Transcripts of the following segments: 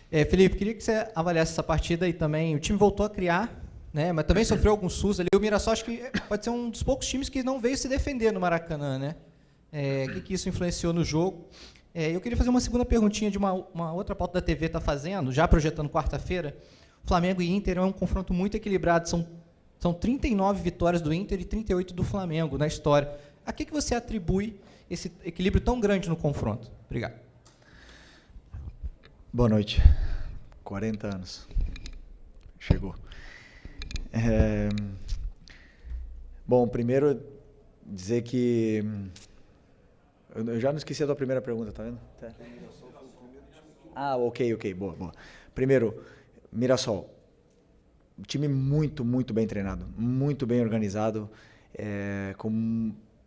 Felipe, queria que você avaliasse essa partida e também o time voltou a criar, né? Mas também sofreu alguns sustos ali. O Mirassol acho que pode ser um dos poucos times que não veio se defender no Maracanã, né? O que isso influenciou no jogo? Eu queria fazer uma segunda perguntinha de uma outra pauta da TV está fazendo, já projetando quarta-feira. Flamengo e Inter é um confronto muito equilibrado. São 39 vitórias do Inter e 38 do Flamengo na história. A que você atribui esse equilíbrio tão grande no confronto? Obrigado. Boa noite. 40 anos. Chegou. Bom, primeiro dizer que... Eu já não esqueci a tua primeira pergunta, tá vendo? Tá. Ok. Boa. Primeiro, Mirassol. Um time muito, muito bem treinado, muito bem organizado,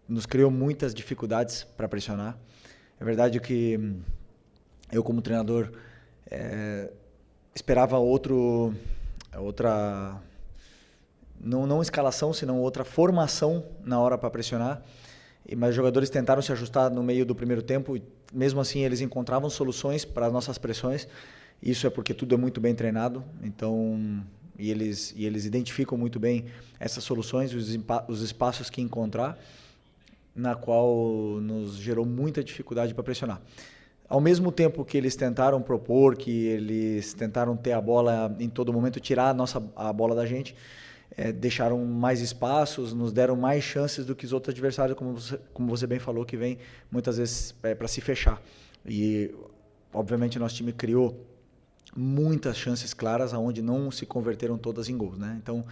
nos criou muitas dificuldades para pressionar. É verdade que eu, como treinador, esperava outra, não escalação, senão outra formação na hora para pressionar, mas os jogadores tentaram se ajustar no meio do primeiro tempo e mesmo assim eles encontravam soluções para as nossas pressões. Isso é porque tudo é muito bem treinado, então... E eles identificam muito bem essas soluções, os espaços que encontrar, na qual nos gerou muita dificuldade para pressionar. Ao mesmo tempo que eles tentaram propor, que eles tentaram ter a bola em todo momento, tirar a bola da gente, deixaram mais espaços, nos deram mais chances do que os outros adversários, como você bem falou, que vem muitas vezes para se fechar. E, obviamente, nosso time criou muitas chances claras, onde não se converteram todas em gols, né? Então,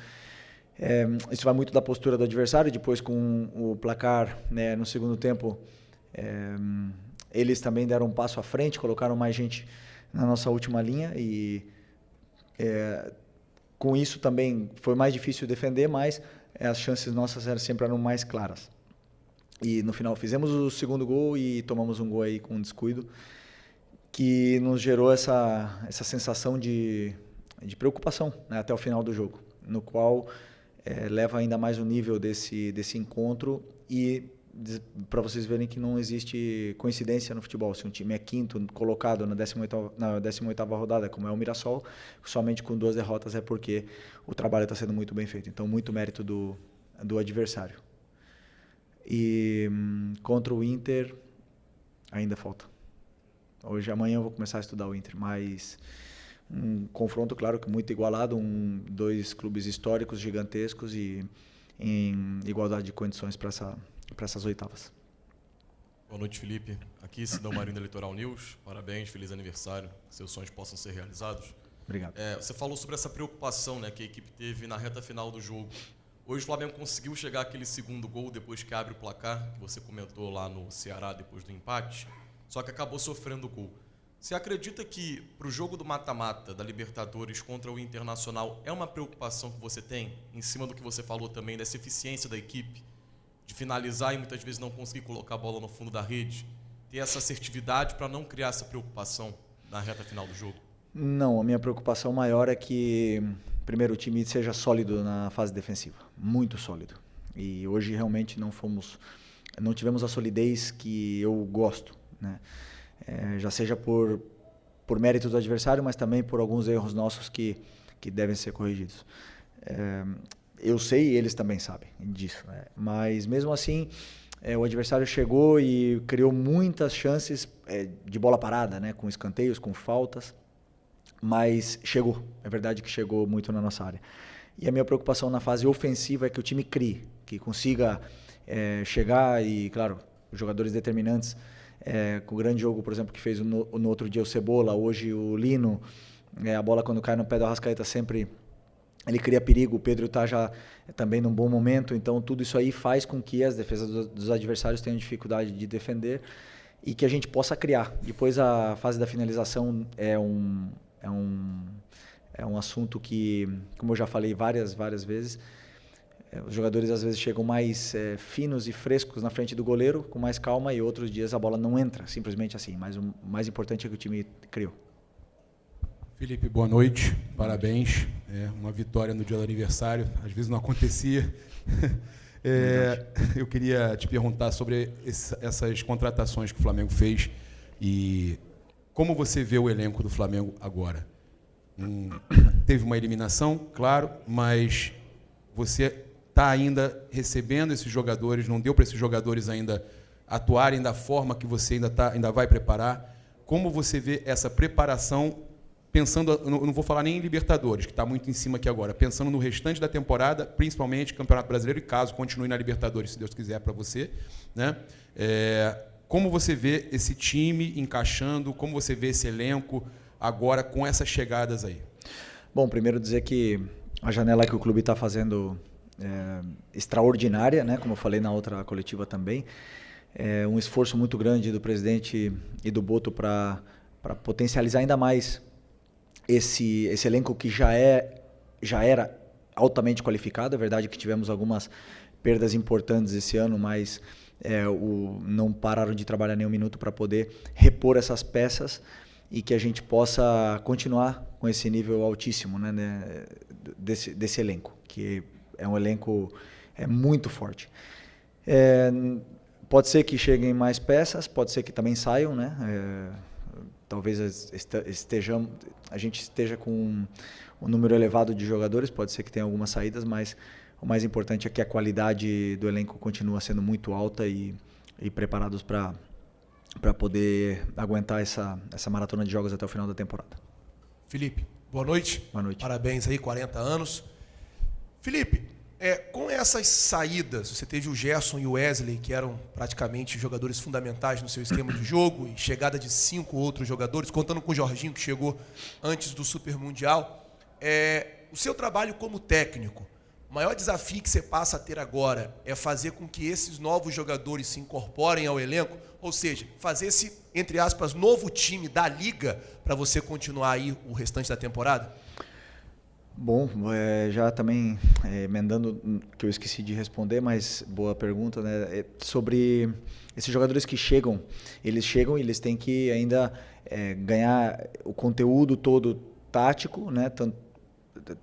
isso vai muito da postura do adversário. Depois, com o placar, né, no segundo tempo, eles também deram um passo à frente, colocaram mais gente na nossa última linha e com isso também foi mais difícil defender, mas as chances nossas sempre eram mais claras. E no final fizemos o segundo gol e tomamos um gol aí com descuido, que nos gerou essa sensação de preocupação, né, até o final do jogo, no qual leva ainda mais o nível desse encontro e para vocês verem que não existe coincidência no futebol. Se um time é quinto colocado na 18ª rodada, como é o Mirassol, somente com 2 derrotas é porque o trabalho está sendo muito bem feito. Então, muito mérito do adversário. E contra o Inter, ainda falta. Amanhã eu vou começar a estudar o Inter, mas um confronto, claro, que muito igualado, 2 clubes históricos gigantescos e em igualdade de condições para essas oitavas. Boa noite, Felipe. Aqui, Sidão Marinho da Litoral News. Parabéns, feliz aniversário. Que seus sonhos possam ser realizados. Obrigado. Você falou sobre essa preocupação, né, que a equipe teve na reta final do jogo. Hoje o Flamengo conseguiu chegar àquele segundo gol depois que abre o placar, que você comentou lá no Ceará depois do empate. Só que acabou sofrendo o gol. Você acredita que para o jogo do mata-mata da Libertadores contra o Internacional é uma preocupação que você tem, em cima do que você falou também, dessa eficiência da equipe, de finalizar e muitas vezes não conseguir colocar a bola no fundo da rede, ter essa assertividade para não criar essa preocupação na reta final do jogo? Não, a minha preocupação maior é que, primeiro, o time seja sólido na fase defensiva, muito sólido. E hoje realmente não tivemos a solidez que eu gosto, né? Já seja por mérito do adversário, mas também por alguns erros nossos que devem ser corrigidos. Eu sei e eles também sabem disso, né? Mas mesmo assim, o adversário chegou e criou muitas chances de bola parada, né? Com escanteios, com faltas, mas chegou, é verdade que chegou muito na nossa área. E a minha preocupação na fase ofensiva é que o time crie, que consiga chegar e, claro, os jogadores determinantes, com o grande jogo, por exemplo, que fez no outro dia o Cebola, hoje o Lino, a bola quando cai no pé do Arrascaeta sempre ele cria perigo, o Pedro está já também num bom momento, então tudo isso aí faz com que as defesas dos adversários tenham dificuldade de defender e que a gente possa criar. Depois a fase da finalização é um assunto que, como eu já falei várias vezes, os jogadores às vezes chegam mais finos e frescos na frente do goleiro, com mais calma, e outros dias a bola não entra, simplesmente assim. Mas o mais importante é que o time criou. Felipe, boa noite, parabéns. Uma vitória no dia do aniversário, às vezes não acontecia. Eu queria te perguntar sobre essas contratações que o Flamengo fez e como você vê o elenco do Flamengo agora? Teve uma eliminação, claro, mas você está ainda recebendo esses jogadores, não deu para esses jogadores ainda atuarem da forma que você ainda vai preparar. Como você vê essa preparação, pensando, eu não vou falar nem em Libertadores, que está muito em cima aqui agora, pensando no restante da temporada, principalmente Campeonato Brasileiro, e caso continue na Libertadores, se Deus quiser, para você, né? Como você vê esse time encaixando, como você vê esse elenco agora com essas chegadas aí? Bom, primeiro dizer que a janela que o clube está fazendo extraordinária, né? Como eu falei na outra coletiva também. É um esforço muito grande do presidente e do Boto para potencializar ainda mais esse elenco que já era altamente qualificado. É verdade que tivemos algumas perdas importantes esse ano, mas não pararam de trabalhar nem um minuto para poder repor essas peças e que a gente possa continuar com esse nível altíssimo, né, desse elenco, que é um elenco muito forte. Pode ser que cheguem mais peças, pode ser que também saiam, né? Talvez a gente esteja com um número elevado de jogadores, pode ser que tenha algumas saídas, mas o mais importante é que a qualidade do elenco continua sendo muito alta e preparados para poder aguentar essa maratona de jogos até o final da temporada. Felipe, boa noite. Boa noite. Parabéns aí, 40 anos. Felipe, com essas saídas, você teve o Gerson e o Wesley, que eram praticamente jogadores fundamentais no seu esquema de jogo, e chegada de 5 outros jogadores, contando com o Jorginho, que chegou antes do Super Mundial. O seu trabalho como técnico, o maior desafio que você passa a ter agora é fazer com que esses novos jogadores se incorporem ao elenco, ou seja, fazer esse, entre aspas, novo time da Liga para você continuar aí o restante da temporada? Bom, já também emendando, que eu esqueci de responder, mas boa pergunta, né? Sobre esses jogadores que chegam e eles têm que ainda ganhar o conteúdo todo tático, né?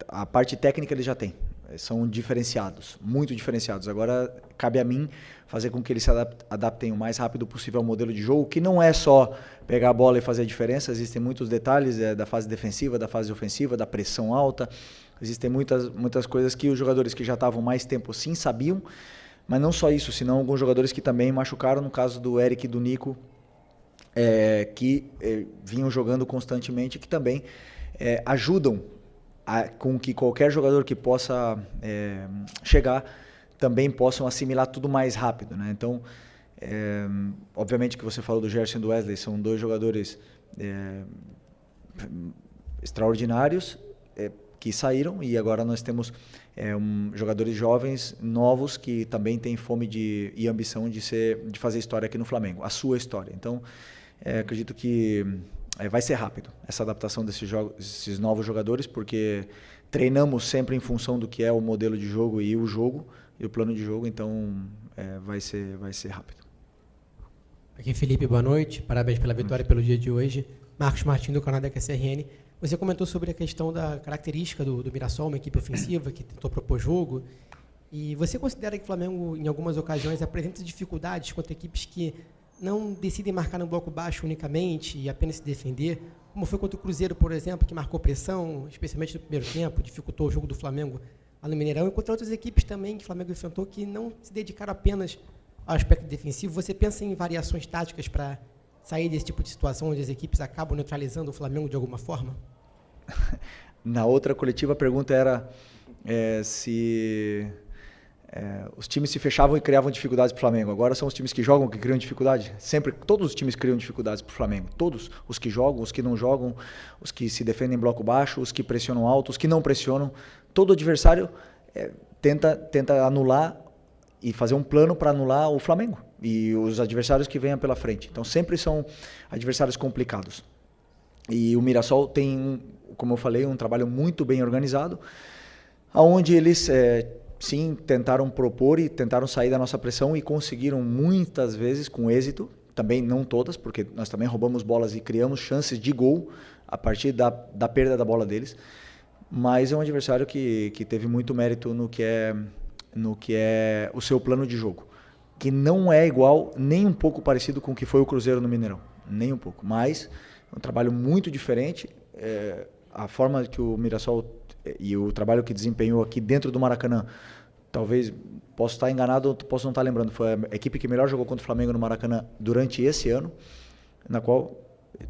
A parte técnica eles já têm, são diferenciados, muito diferenciados. Agora cabe a mim fazer com que eles se adaptem o mais rápido possível ao modelo de jogo, que não é só pegar a bola e fazer a diferença. Existem muitos detalhes da fase defensiva, da fase ofensiva, da pressão alta. Existem muitas coisas que os jogadores que já estavam mais tempo sim sabiam, mas não só isso, senão alguns jogadores que também machucaram, no caso do Eric e do Nico, que vinham jogando constantemente, que também ajudam com que qualquer jogador que possa chegar também possam assimilar tudo mais rápido, né? Então, obviamente que você falou do Gerson e do Wesley, são dois jogadores extraordinários que saíram, e agora nós temos jogadores jovens, novos, que também têm fome e ambição de fazer história aqui no Flamengo, a sua história. Então, acredito que vai ser rápido essa adaptação desses novos jogadores, porque treinamos sempre em função do que é o modelo de jogo e o plano de jogo, então vai ser rápido. Aqui Felipe, boa noite, parabéns pela vitória pelo dia de hoje. Marcos Martins, do canal da QCRN. Você comentou sobre a questão da característica do Mirassol, uma equipe ofensiva que tentou propor jogo, e você considera que o Flamengo, em algumas ocasiões, apresenta dificuldades contra equipes que não decidem marcar no bloco baixo unicamente e apenas se defender, como foi contra o Cruzeiro, por exemplo, que marcou pressão, especialmente no primeiro tempo, dificultou o jogo do Flamengo lá no Mineirão, e contra outras equipes também que o Flamengo enfrentou que não se dedicaram apenas ao aspecto defensivo. Você pensa em variações táticas para sair desse tipo de situação onde as equipes acabam neutralizando o Flamengo de alguma forma? Na outra coletiva a pergunta era se os times se fechavam e criavam dificuldades para o Flamengo. Agora são os times que jogam que criam dificuldade. Sempre, todos os times criam dificuldades para o Flamengo. Todos. Os que jogam, os que não jogam, os que se defendem em bloco baixo, os que pressionam alto, os que não pressionam. Todo adversário tenta anular e fazer um plano para anular o Flamengo e os adversários que venham pela frente. Então sempre são adversários complicados. E o Mirassol tem, como eu falei, um trabalho muito bem organizado, onde eles sim tentaram propor e tentaram sair da nossa pressão e conseguiram muitas vezes com êxito, também não todas, porque nós também roubamos bolas e criamos chances de gol a partir da perda da bola deles, mas é um adversário que teve muito mérito no que é o seu plano de jogo, que não é igual, nem um pouco parecido com o que foi o Cruzeiro no Mineirão, nem um pouco, mas um trabalho muito diferente. A forma que o Mirassol e o trabalho que desempenhou aqui dentro do Maracanã, talvez, posso estar enganado, posso não estar lembrando, foi a equipe que melhor jogou contra o Flamengo no Maracanã durante esse ano, na qual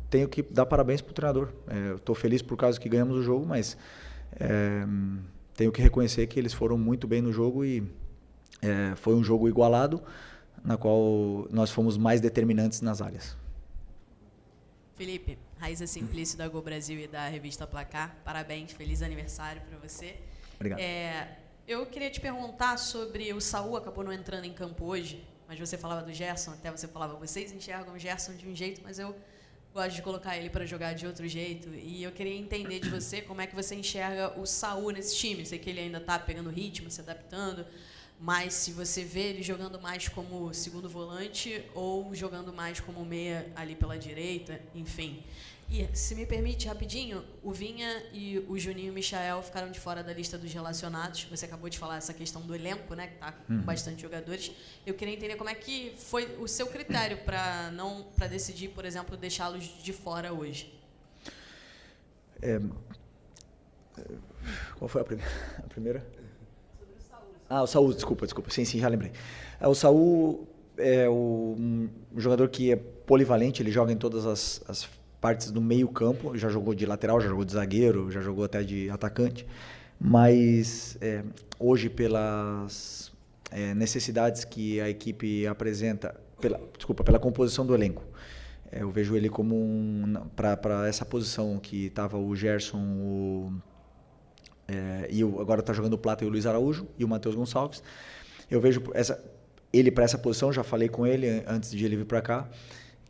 tenho que dar parabéns para o treinador. Estou feliz por causa que ganhamos o jogo, mas tenho que reconhecer que eles foram muito bem no jogo e foi um jogo igualado, na qual nós fomos mais determinantes nas áreas. Felipe, Raíssa Simplício da Gol Brasil e da revista Placar, parabéns, feliz aniversário para você. Obrigado. Eu queria te perguntar sobre o Saul, acabou não entrando em campo hoje, mas você falava do Gerson, até você falava, vocês enxergam o Gerson de um jeito, mas eu gosto de colocar ele para jogar de outro jeito, e eu queria entender de você como é que você enxerga o Saul nesse time. Sei que ele ainda está pegando ritmo, se adaptando, mas se você vê ele jogando mais como segundo volante ou jogando mais como meia ali pela direita, enfim. E, se me permite, rapidinho, o Vinha e o Juninho Michael ficaram de fora da lista dos relacionados. Você acabou de falar essa questão do elenco, né, que está com bastante jogadores. Eu queria entender como é que foi o seu critério para decidir, por exemplo, deixá-los de fora hoje. Qual foi a primeira? O Saul, desculpa. Sim, já lembrei. O Saul é um jogador que é polivalente, ele joga em todas as partes do meio campo, já jogou de lateral, já jogou de zagueiro, já jogou até de atacante, mas hoje pelas necessidades que a equipe apresenta, pela composição do elenco, eu vejo ele como para essa posição que estava o Gerson, agora está jogando o Plata e o Luiz Araújo e o Matheus Gonçalves. Eu vejo ele para essa posição, já falei com ele antes de ele vir para cá,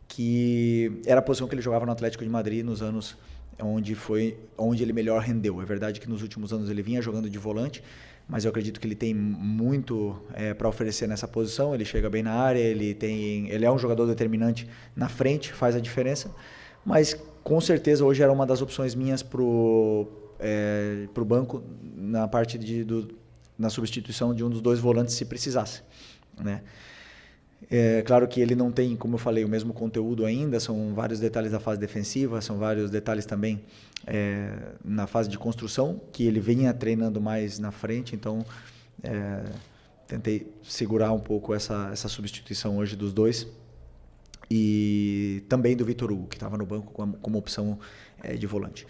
que era a posição que ele jogava no Atlético de Madrid nos anos onde ele melhor rendeu. É verdade que nos últimos anos ele vinha jogando de volante, mas eu acredito que ele tem muito para oferecer nessa posição. Ele chega bem na área, ele é um jogador determinante na frente, faz a diferença, mas com certeza hoje era uma das opções minhas pro banco na parte na substituição de um dos dois volantes se precisasse, né? Claro que ele não tem, como eu falei, o mesmo conteúdo ainda, são vários detalhes da fase defensiva, são vários detalhes também na fase de construção, que ele vinha treinando mais na frente, então tentei segurar um pouco essa substituição hoje dos dois, e também do Vitor Hugo, que estava no banco como opção de volante.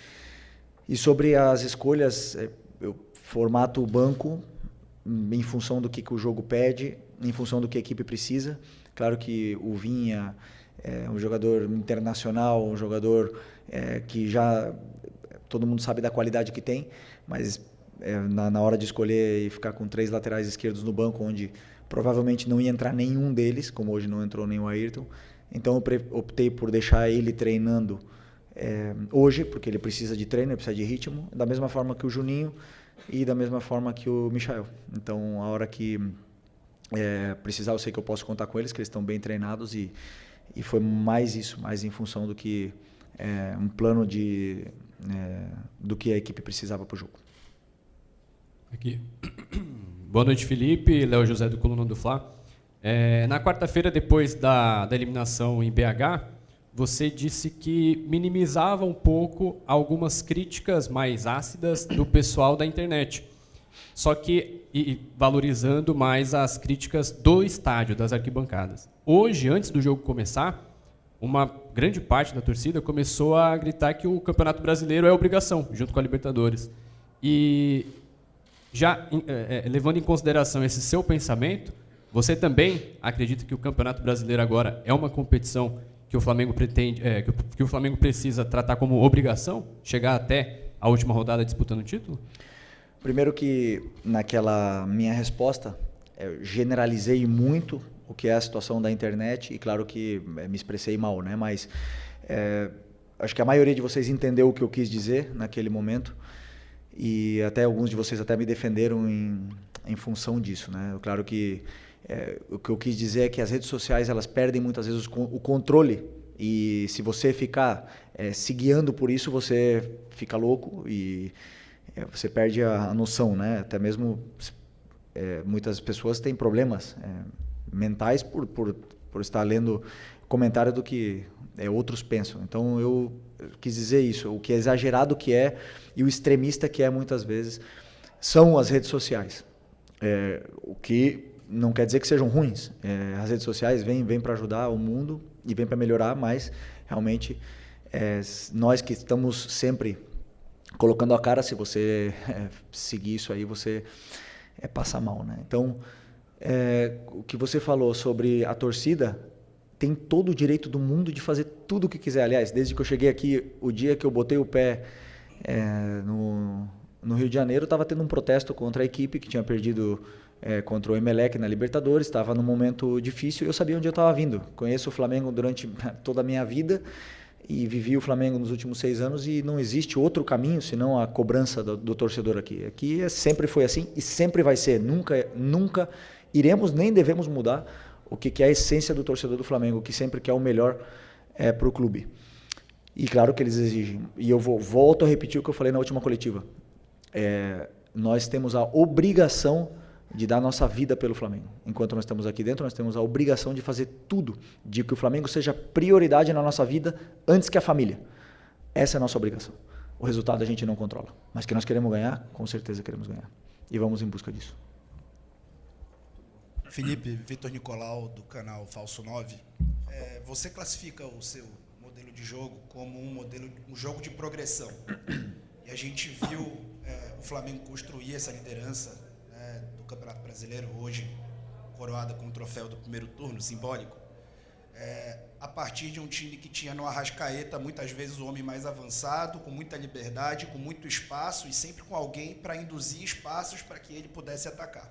E sobre as escolhas, eu formato o banco em função do que o jogo pede, em função do que a equipe precisa. Claro que o Vinha é um jogador internacional, um jogador que já todo mundo sabe da qualidade que tem, mas na hora de escolher e ficar com 3 laterais esquerdos no banco, onde provavelmente não ia entrar nenhum deles, como hoje não entrou nem o Ayrton, então eu optei por deixar ele treinando hoje, porque ele precisa de treino, ele precisa de ritmo, da mesma forma que o Juninho e da mesma forma que o Michael. Então, a hora que precisar, eu sei que eu posso contar com eles, que eles estão bem treinados, e foi mais isso, mais em função do que um plano do que a equipe precisava para o jogo. Aqui. Boa noite, Felipe. Léo José do Coluna do Fla. Na quarta-feira, depois da eliminação em BH, você disse que minimizava um pouco algumas críticas mais ácidas do pessoal da internet, só que valorizando mais as críticas do estádio, das arquibancadas. Hoje, antes do jogo começar, uma grande parte da torcida começou a gritar que o Campeonato Brasileiro é obrigação, junto com a Libertadores. E já levando em consideração esse seu pensamento, você também acredita que o Campeonato Brasileiro agora é uma competição que o Flamengo pretende, que o Flamengo precisa tratar como obrigação, chegar até a última rodada disputando o título? Primeiro que naquela minha resposta eu generalizei muito o que é a situação da internet, e claro que me expressei mal, né? Mas acho que a maioria de vocês entendeu o que eu quis dizer naquele momento, e até alguns de vocês até me defenderam em função disso, né? Claro que o que eu quis dizer é que as redes sociais, elas perdem muitas vezes o controle, e se você ficar se guiando por isso, você fica louco e você perde a noção, né? Até mesmo muitas pessoas têm problemas mentais por estar lendo comentário do que outros pensam. Então eu quis dizer isso, o que é exagerado que é e o extremista que é muitas vezes são as redes sociais. O que não quer dizer que sejam ruins. As redes sociais vêm para ajudar o mundo e vêm para melhorar, mas realmente nós que estamos sempre colocando a cara, se você seguir isso aí, você passa mal, né? Então, o que você falou sobre a torcida, tem todo o direito do mundo de fazer tudo o que quiser. Aliás, desde que eu cheguei aqui, o dia que eu botei o pé no Rio de Janeiro, estava tendo um protesto contra a equipe que tinha perdido contra o Emelec na Libertadores, estava num momento difícil e eu sabia onde eu estava vindo. Conheço o Flamengo durante toda a minha vida e vivi o Flamengo nos últimos 6 anos e não existe outro caminho senão a cobrança do torcedor aqui. Aqui sempre foi assim e sempre vai ser. Nunca iremos nem devemos mudar o que é a essência do torcedor do Flamengo, que sempre quer o melhor para o clube. E claro que eles exigem. E eu volto a repetir o que eu falei na última coletiva. Nós temos a obrigação de dar nossa vida pelo Flamengo. Enquanto nós estamos aqui dentro, nós temos a obrigação de fazer tudo, de que o Flamengo seja prioridade na nossa vida antes que a família. Essa é a nossa obrigação. O resultado a gente não controla. Mas que nós queremos ganhar, com certeza queremos ganhar. E vamos em busca disso. Felipe, Vitor Nicolau, do canal Falso 9. Você classifica o seu modelo de jogo como um jogo de progressão. E a gente viu o Flamengo construir essa liderança do Campeonato Brasileiro, hoje coroada com o troféu do primeiro turno, simbólico, a partir de um time que tinha no Arrascaeta, muitas vezes, o homem mais avançado, com muita liberdade, com muito espaço e sempre com alguém para induzir espaços para que ele pudesse atacar.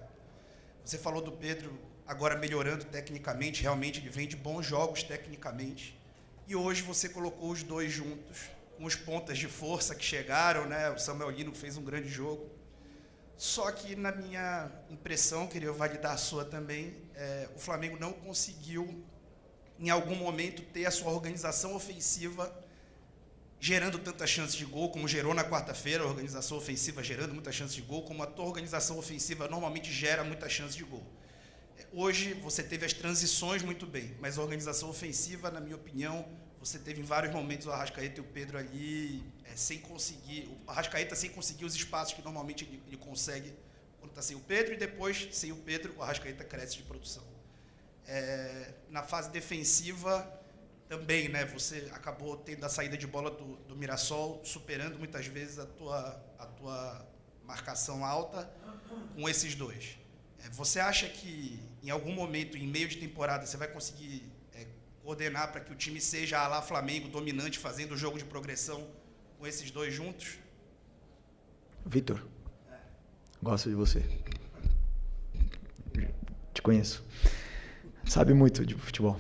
Você falou do Pedro agora melhorando tecnicamente, realmente ele vem de bons jogos tecnicamente, e hoje você colocou os dois juntos, com os pontas de força que chegaram, né? O Samuel Lino fez um grande jogo, só que na minha impressão, queria validar a sua também, o Flamengo não conseguiu, em algum momento, ter a sua organização ofensiva gerando tantas chances de gol, como gerou na quarta-feira, a organização ofensiva gerando muitas chances de gol, como a tua organização ofensiva normalmente gera muitas chances de gol. Hoje você teve as transições muito bem, mas a organização ofensiva, na minha opinião, você teve em vários momentos o Arrascaeta e o Pedro ali sem conseguir, o Arrascaeta sem conseguir os espaços que normalmente ele consegue quando está sem o Pedro, e depois, sem o Pedro, o Arrascaeta cresce de produção. Na fase defensiva, também, né, você acabou tendo a saída de bola do Mirassol, superando muitas vezes a tua marcação alta com esses dois. Você acha que, em algum momento, em meio de temporada, você vai conseguir coordenar para que o time seja a lá Flamengo, dominante, fazendo o jogo de progressão com esses dois juntos? Vitor, gosto de você. Te conheço. Sabe muito de futebol.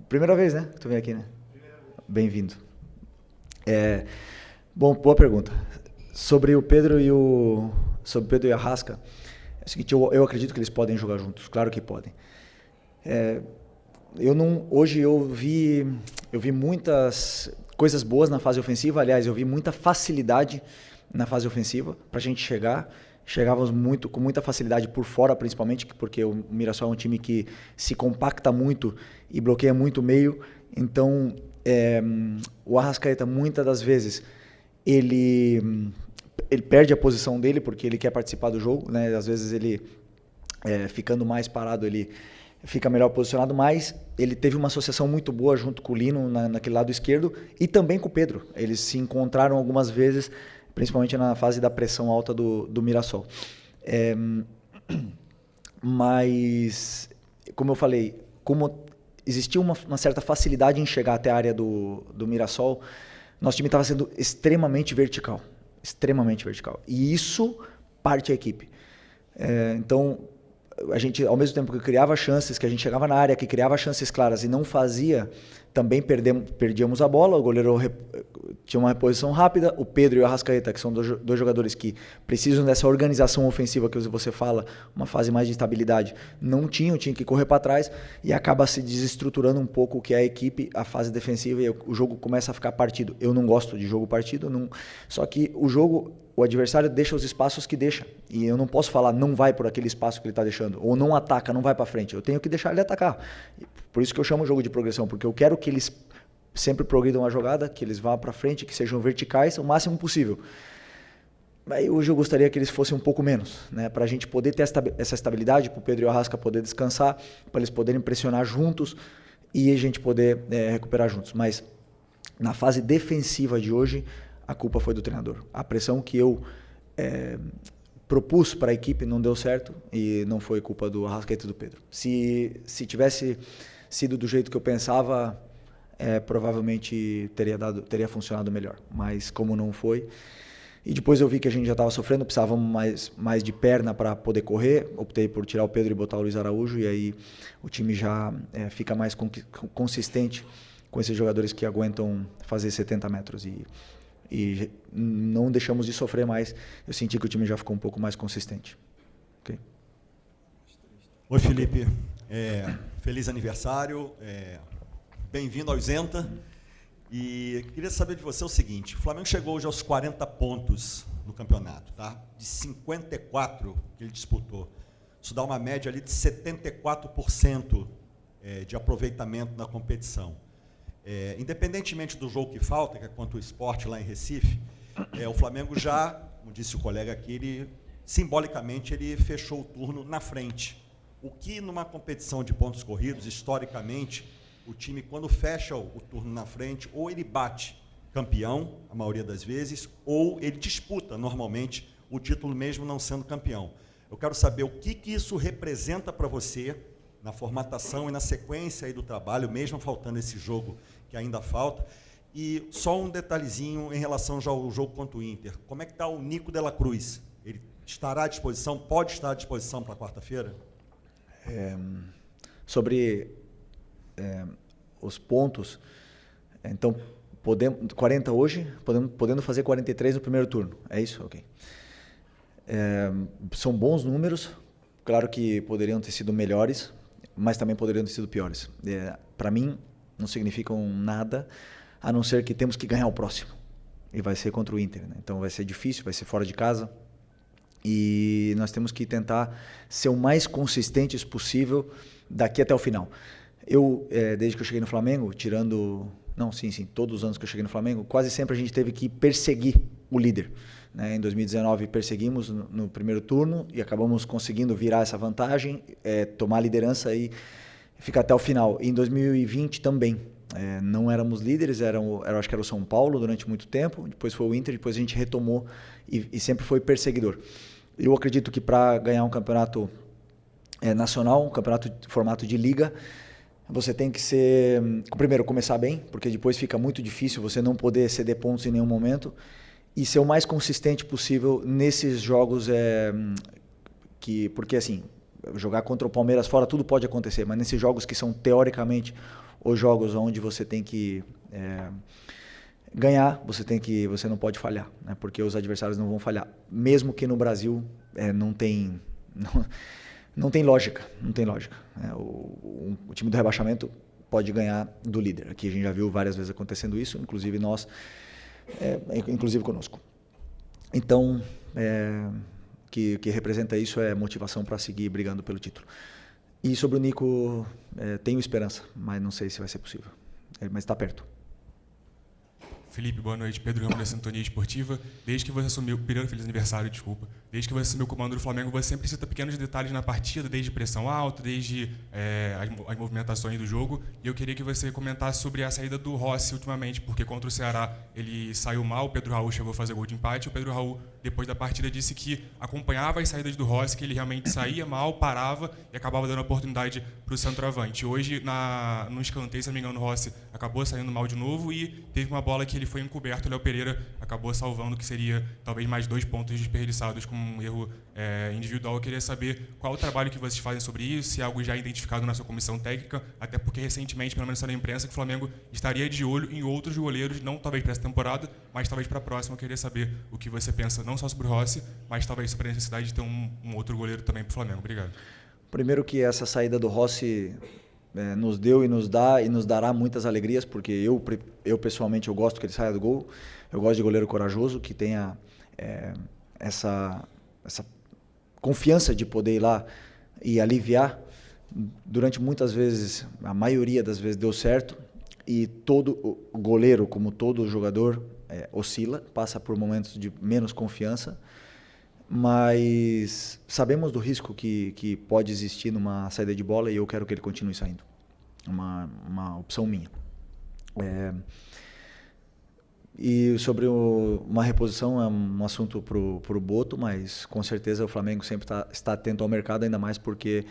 Primeira vez, né? Que tu vem aqui, né? Bem-vindo. Bom, boa pergunta. Sobre o Pedro e o Arrasca, é o seguinte, eu acredito que eles podem jogar juntos. Claro que podem. Hoje eu vi muitas coisas boas na fase ofensiva. Aliás, eu vi muita facilidade na fase ofensiva para a gente chegar. Chegávamos com muita facilidade por fora, principalmente, porque o Mirassol é um time que se compacta muito e bloqueia muito o meio. Então, o Arrascaeta, muitas das vezes, ele perde a posição dele porque ele quer participar do jogo, né? Às vezes ele, ficando mais parado, ele fica melhor posicionado, mas ele teve uma associação muito boa junto com o Lino naquele lado esquerdo e também com o Pedro. Eles se encontraram algumas vezes, principalmente na fase da pressão alta do Mirassol. Mas, como eu falei, como existia uma certa facilidade em chegar até a área do Mirassol, nosso time estava sendo extremamente vertical. E isso parte a equipe. Então, a gente, ao mesmo tempo que criava chances, que a gente chegava na área, que criava chances claras e não fazia também perdíamos a bola, o goleiro tinha uma reposição rápida, o Pedro e o Arrascaeta, que são dois jogadores que precisam dessa organização ofensiva que você fala, uma fase mais de estabilidade, não tinha que correr para trás e acaba se desestruturando um pouco o que é a equipe, a fase defensiva, e o jogo começa a ficar partido. Eu não gosto de jogo partido, só que o adversário deixa os espaços que deixa, e eu não posso falar não vai por aquele espaço que ele está deixando, ou não ataca, não vai para frente, eu tenho que deixar ele atacar. Por isso que eu chamo o jogo de progressão, porque eu quero que eles sempre progridam a jogada, que eles vá para frente, que sejam verticais o máximo possível. Aí hoje eu gostaria que eles fossem um pouco menos, né, para a gente poder ter essa estabilidade, para o Pedro e o Arrasca poder descansar, para eles poderem pressionar juntos e a gente poder recuperar juntos. Mas na fase defensiva de hoje, a culpa foi do treinador. A pressão que eu propus para a equipe não deu certo e não foi culpa do Arrascaeta e do Pedro. Se tivesse sido do jeito que eu pensava, provavelmente teria funcionado melhor. Mas como não foi, e depois eu vi que a gente já estava sofrendo, precisávamos mais de perna para poder correr, optei por tirar o Pedro e botar o Luiz Araújo, e aí o time já fica mais consistente com esses jogadores que aguentam fazer 70 metros. E não deixamos de sofrer mais, eu senti que o time já ficou um pouco mais consistente. Okay? Oi, Felipe. Feliz aniversário, bem-vindo ao Isenta. E queria saber de você o seguinte: o Flamengo chegou hoje aos 40 pontos no campeonato, tá? De 54 que ele disputou. Isso dá uma média ali de 74% de aproveitamento na competição. Independentemente do jogo que falta, que é contra o Sport lá em Recife, o Flamengo já, como disse o colega aqui, simbolicamente ele fechou o turno na frente. O que numa competição de pontos corridos, historicamente, o time quando fecha o turno na frente, ou ele bate campeão, a maioria das vezes, ou ele disputa normalmente o título mesmo não sendo campeão. Eu quero saber o que isso representa para você na formatação e na sequência aí do trabalho, mesmo faltando esse jogo que ainda falta. E só um detalhezinho em relação já ao jogo contra o Inter. Como é que está o Nico de la Cruz? Ele estará à disposição, pode estar à disposição para quarta-feira? Sobre os pontos, então, 40 hoje, podendo fazer 43 no primeiro turno, é isso? Ok. São bons números, claro que poderiam ter sido melhores, mas também poderiam ter sido piores. Para mim, não significam nada, a não ser que temos que ganhar o próximo. E vai ser contra o Inter, né? Então vai ser difícil, vai ser fora de casa. E nós temos que tentar ser o mais consistentes possível daqui até o final. Eu, desde que eu cheguei no Flamengo, todos os anos que eu cheguei no Flamengo, quase sempre a gente teve que perseguir o líder. Né? Em 2019 perseguimos no primeiro turno e acabamos conseguindo virar essa vantagem, tomar a liderança e ficar até o final. E em 2020 também. Não éramos líderes, acho que era o São Paulo durante muito tempo, depois foi o Inter, depois a gente retomou e sempre foi perseguidor. Eu acredito que para ganhar um campeonato nacional, um campeonato de formato de liga, você tem que primeiro começar bem, porque depois fica muito difícil você não poder ceder pontos em nenhum momento, e ser o mais consistente possível nesses jogos, porque assim, jogar contra o Palmeiras fora tudo pode acontecer, mas nesses jogos que são teoricamente os jogos onde você tem que ganhar, você não pode falhar, né? Porque os adversários não vão falhar, mesmo que no Brasil não tem lógica, né? O time do rebaixamento pode ganhar do líder. Aqui a gente já viu várias vezes acontecendo isso, inclusive nós, inclusive conosco. Então, que representa isso é motivação para seguir brigando pelo título. E sobre o Nico, tenho esperança, mas não sei se vai ser possível. Mas está perto. Felipe, boa noite. Pedro Ramos, da Sintonia Esportiva. Desde que você assumiu, primeiro, feliz aniversário, desculpa. Desde que você assumiu o comando do Flamengo, você sempre cita pequenos detalhes na partida, desde pressão alta, desde as movimentações do jogo. E eu queria que você comentasse sobre a saída do Rossi ultimamente, porque contra o Ceará ele saiu mal, o Pedro Raul chegou a fazer gol de empate, o Pedro Raul depois da partida, disse que acompanhava as saídas do Rossi, que ele realmente saía mal, parava e acabava dando oportunidade para o centroavante. Hoje, no escanteio, se não me engano, o Rossi acabou saindo mal de novo e teve uma bola que ele foi encoberto, o Léo Pereira acabou salvando, que seria talvez mais 2 pontos desperdiçados com um erro individual. Eu queria saber qual o trabalho que vocês fazem sobre isso, se é algo já identificado na sua comissão técnica, até porque recentemente, pelo menos saiu na imprensa, que o Flamengo estaria de olho em outros goleiros, não talvez para essa temporada, mas talvez para a próxima. Eu queria saber o que você pensa, não só sobre o Rossi, mas talvez sobre a necessidade de ter um outro goleiro também para o Flamengo. Obrigado. Primeiro que essa saída do Rossi nos deu e nos dá e nos dará muitas alegrias, porque eu pessoalmente eu gosto que ele saia do gol. Eu gosto de goleiro corajoso, que tenha essa confiança de poder ir lá e aliviar. Durante muitas vezes, a maioria das vezes deu certo, e todo o goleiro, como todo jogador, oscila, passa por momentos de menos confiança, mas sabemos do risco que pode existir numa saída de bola, e eu quero que ele continue saindo. Uma opção minha. E sobre uma reposição, é um assunto para o Boto, mas com certeza o Flamengo sempre está atento ao mercado, ainda mais porque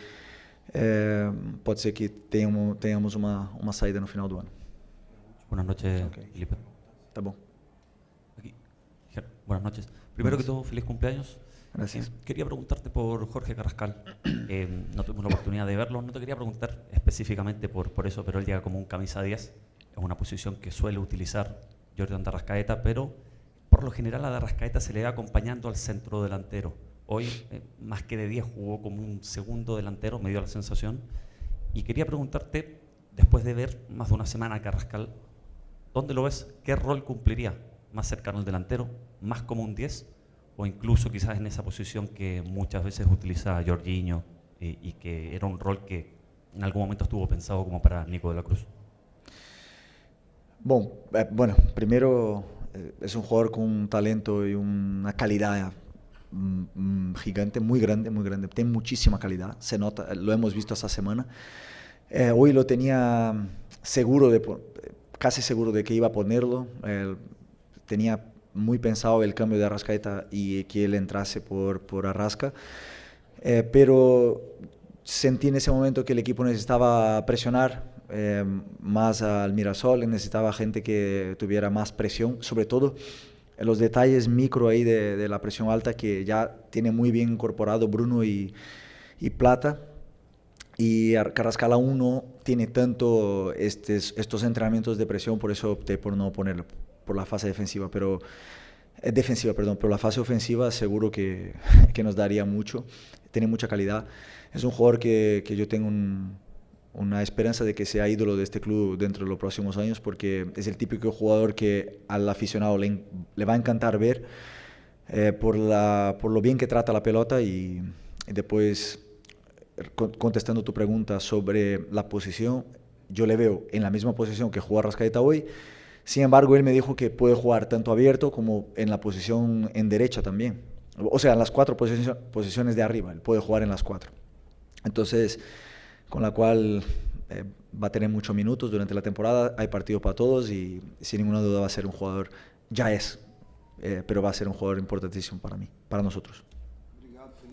pode ser que tenhamos uma saída no final do ano. Buenas noches, Okay. Felipe. Tá bom. Aquí. Buenas noches. Primero que todo, feliz cumpleaños. Gracias. Quería preguntarte por Jorge Carrascal. No tuvimos la oportunidad de verlo. No te quería preguntar específicamente por eso, pero él llega como un camisa 10. Es una posición que suele utilizar Jordan de Arrascaeta, pero por lo general a de Arrascaeta se le va acompañando al centro delantero. Hoy, más que de 10, jugó como un segundo delantero, me dio la sensación. Y quería preguntarte, después de ver más de una semana a Carrascal, ¿dónde lo ves? ¿Qué rol cumpliría? ¿Más cercano al delantero? ¿Más como un 10? ¿O incluso quizás en esa posición que muchas veces utiliza Jorginho y que era un rol que en algún momento estuvo pensado como para Nico de la Cruz? Bueno, primero es un jugador con un talento y una calidad gigante, muy grande, tiene muchísima calidad, se nota, lo hemos visto esta semana. Hoy lo tenía casi seguro de que iba a ponerlo, tenía muy pensado el cambio de Arrascaeta y que él entrase por Arrasca, pero sentí en ese momento que el equipo necesitaba presionar más al Mirasol, necesitaba gente que tuviera más presión, sobre todo en los detalles micro ahí de la presión alta, que ya tiene muy bien incorporado Bruno y Plata, y Carrascal aún no tiene tanto estos entrenamientos de presión, por eso opté por no ponerlo por la fase defensiva, pero la fase ofensiva seguro que nos daría mucho, tiene mucha calidad, es un jugador que yo tengo una esperanza de que sea ídolo de este club dentro de los próximos años, porque es el típico jugador que al aficionado le va a encantar ver por lo bien que trata la pelota. Y después, contestando tu pregunta sobre la posición, yo le veo en la misma posición que juega Arrascaeta hoy. Sin embargo, él me dijo que puede jugar tanto abierto como en la posición en derecha también. O sea, en las 4 posiciones de arriba, él puede jugar en las 4. Entonces, con la cual va a tener muchos minutos durante la temporada, hay partido para todos y sin ninguna duda va a ser un jugador, pero va a ser un jugador importantísimo para mí, para nosotros.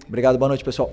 Obrigado, boa noite, pessoal.